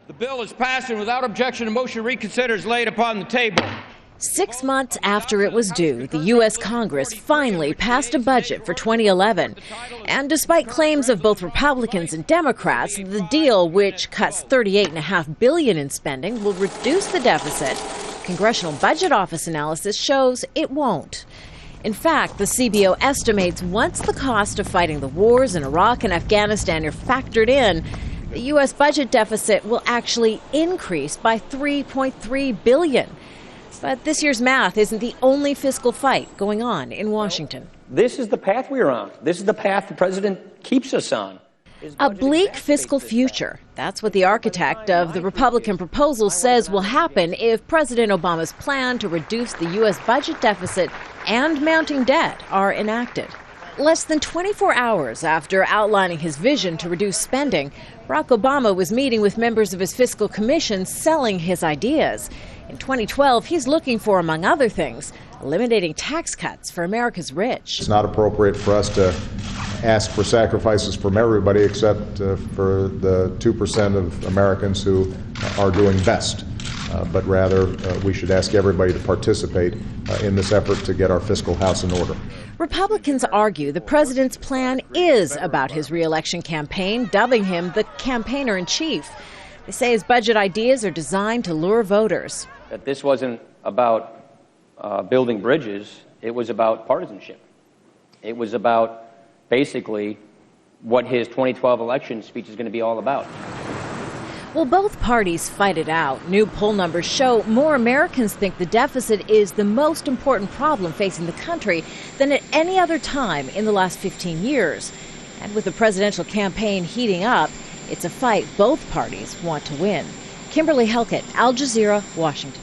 The bill is passed, and without objection, a motion to reconsider is laid upon the table. 6 months after it was due, the U.S. Congress finally passed a budget for 2011. And despite claims of both Republicans and Democrats, the deal, which cuts $38.5 billion in spending, will reduce the deficit. Congressional Budget Office analysis shows it won't. In fact, the CBO estimates once the cost of fighting the wars in Iraq and Afghanistan are factored in, the U.S. budget deficit will actually increase by $3.3 billion. But this year's math isn't the only fiscal fight going on in Washington. This is the path we're on. This is the path the president keeps us on. A bleak fiscal future. That's what the architect of the Republican proposal says will happen if President Obama's plan to reduce the U.S. budget deficit and mounting debt are enacted. Less than 24 hours after outlining his vision to reduce spending, Barack Obama was meeting with members of his fiscal commission selling his ideas. In 2012, he's looking for, among other things, eliminating tax cuts for America's rich. It's not appropriate for us to ask for sacrifices from everybody except for the 2% of Americans who are doing best. But rather, we should ask everybody to participate in this effort to get our fiscal house in order. Republicans argue the president's plan is about his re-election campaign, dubbing him the campaigner-in-chief. They say his budget ideas are designed to lure voters. That this wasn't about building bridges. It was about partisanship. It was about basically what his 2012 election speech is going to be all about. Well, both parties fight it out. New poll numbers show more Americans think the deficit is the most important problem facing the country than at any other time in the last 15 years. And with the presidential campaign heating up, it's a fight both parties want to win. Kimberly Halkett, Al Jazeera, Washington.